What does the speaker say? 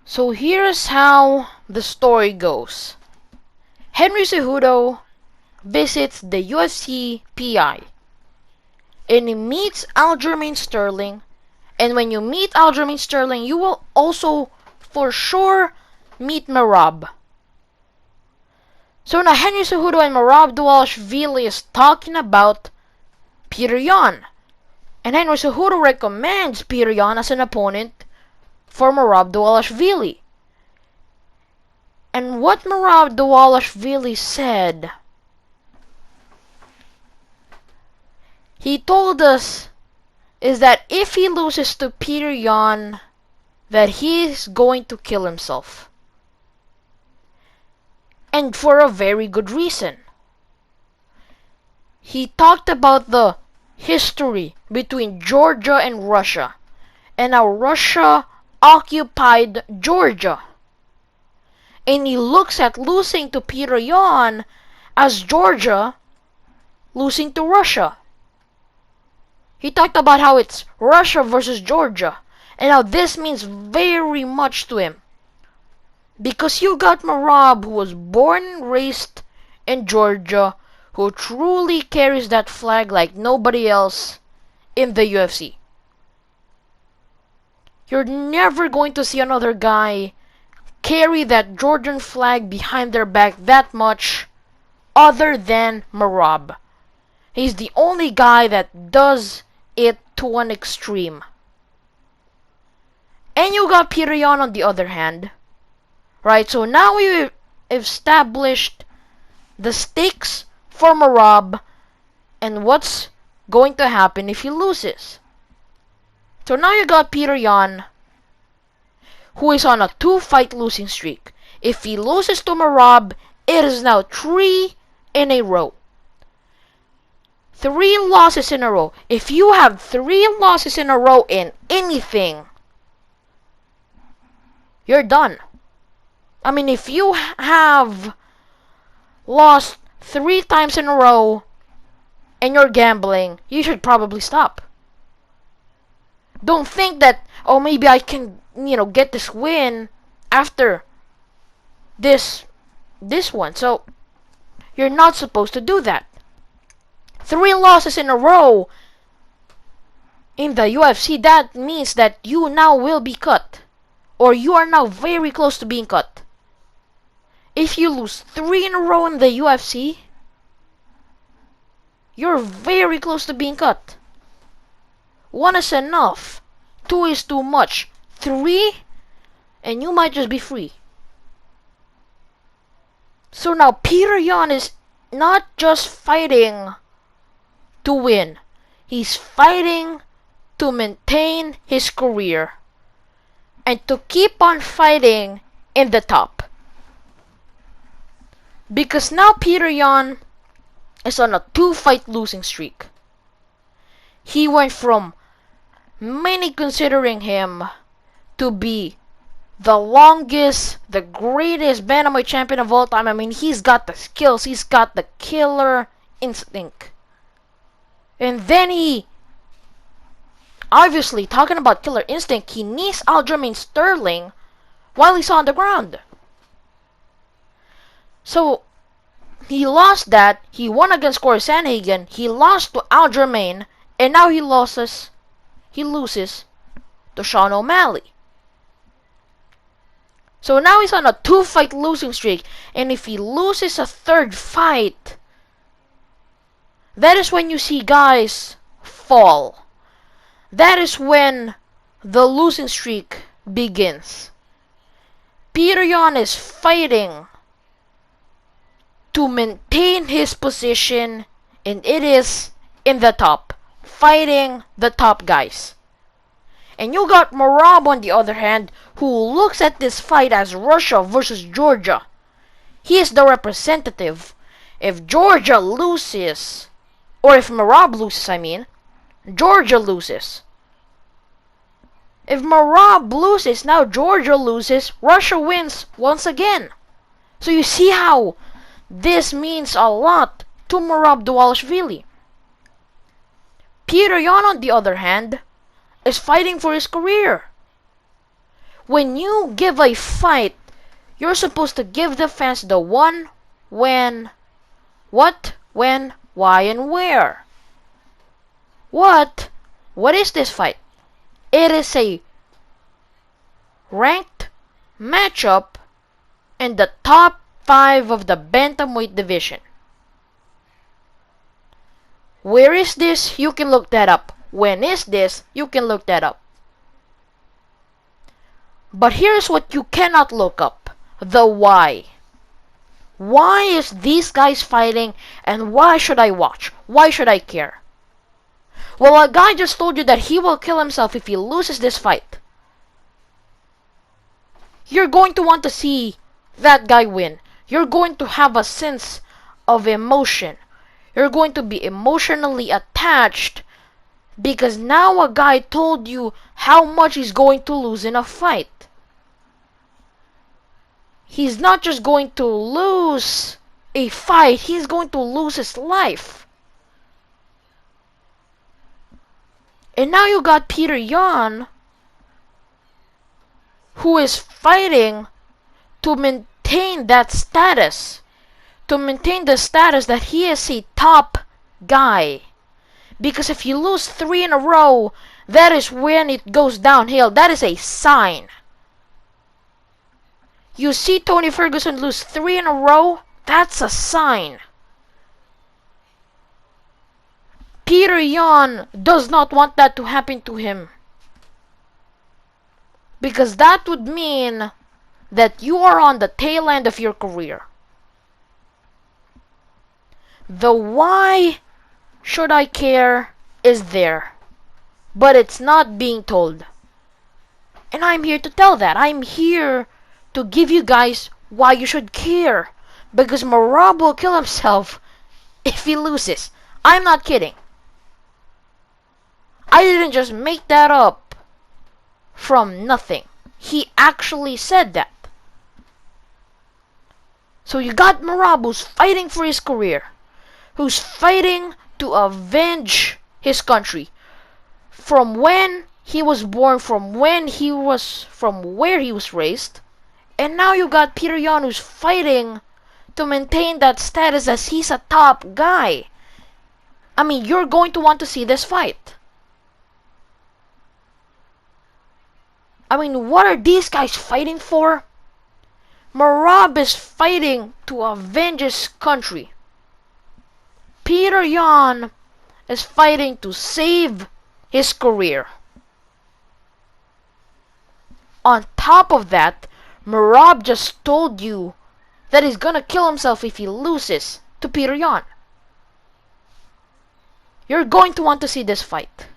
So here's how the story goes. Henry Cejudo visits the UFC PI and he meets Aljamain Sterling, and when you meet Aljamain Sterling you will also for sure meet Merab. So now Henry Cejudo and Merab Dvalishvili is talking about Petr Yan, and Henry Cejudo recommends Petr Yan as an opponent for Merab Dvalishvili. And what Merab Dvalishvili said, he told us, is that if he loses to Petr Yan, that he's going to kill himself. And for a very good reason. He talked about the history between Georgia and Russia, and how Russia occupied Georgia. And he looks at losing to Petr Yan as Georgia losing to Russia. He talked about how it's Russia versus Georgia, and how this means very much to him. Because you got Merab, who was born and raised in Georgia, who truly carries that flag like nobody else in the UFC. You're never going to see another guy carry that Georgian flag behind their back that much other than Merab. He's the only guy that does it to an extreme. And you got Petr Yan on the other hand. Right, so now we've established the stakes for Merab and what's going to happen if he loses. So now you got Petr Yan, who is on a 2-fight losing streak. If he loses to Merab, it is now 3 in a row. 3 losses in a row. If you have 3 losses in a row in anything, you're done. I mean, if you have lost 3 times in a row and you're gambling, you should probably stop. Don't think that, oh, maybe I can, get this win after this one. So, you're not supposed to do that. 3 losses in a row in the UFC, that means that you now will be cut. Or you are now very close to being cut. If you lose 3 in a row in the UFC, you're very close to being cut. 1 is enough. 2 is too much. 3, and you might just be free. So now Petr Yan is not just fighting to win. He's fighting to maintain his career and to keep on fighting in the top. Because now Petr Yan is on a 2-fight losing streak. He went from many considering him to be the longest, the greatest bantamweight champion of all time. I mean, he's got the skills, he's got the killer instinct. And then he, obviously, talking about killer instinct, he knees Aljamain Sterling while he's on the ground. So, he lost that, he won against Corey Sandhagen, he lost to Aljamain, and now he loses to Sean O'Malley. So now he's on a 2-fight losing streak, and if he loses a 3rd fight, that is when you see guys fall. That is when the losing streak begins. Petr Yan is fighting to maintain his position, and it is in the top, fighting the top guys. And you got Merab on the other hand, who looks at this fight as Russia versus Georgia. He is the representative. If Georgia loses, or if Merab loses, Georgia loses. If Merab loses, now Georgia loses, Russia wins once again. So you see how this means a lot to Merab Dvalishvili. Petr Yan, on the other hand, is fighting for his career. When you give a fight, you're supposed to give the fans the when, what, when, why, and where. What? What is this fight? It is a ranked matchup in the top 5 of the bantamweight division. Where is this? You can look that up. When is this? You can look that up. But here's what you cannot look up. The why. Why is these guys fighting, and why should I watch? Why should I care? Well, a guy just told you that he will kill himself if he loses this fight. You're going to want to see that guy win. You're going to have a sense of emotion. You're going to be emotionally attached because now a guy told you how much he's going to lose in a fight. He's not just going to lose a fight, he's going to lose his life. And now you got Petr Yan, who is fighting to maintain that status. To maintain the status that he is a top guy. Because if you lose 3 in a row, that is when it goes downhill. That is a sign. You see Tony Ferguson lose 3 in a row, that's a sign. Petr Yan does not want that to happen to him. Because that would mean that you are on the tail end of your career. The why should I care is there, but it's not being told. And I'm here to tell that. I'm here to give you guys why you should care. Because Merab will kill himself if he loses. I'm not kidding. I didn't just make that up from nothing. He actually said that. So you got Merab, who's fighting for his career, who's fighting to avenge his country from when he was born, from where he was raised. And now you got Petr Yan, who's fighting to maintain that status as he's a top guy. I mean, you're going to want to see this fight. I mean, what are these guys fighting for? Merab is fighting to avenge his country. Petr Yan is fighting to save his career. On top of that, Merab just told you that he's gonna kill himself if he loses to Petr Yan. You're going to want to see this fight.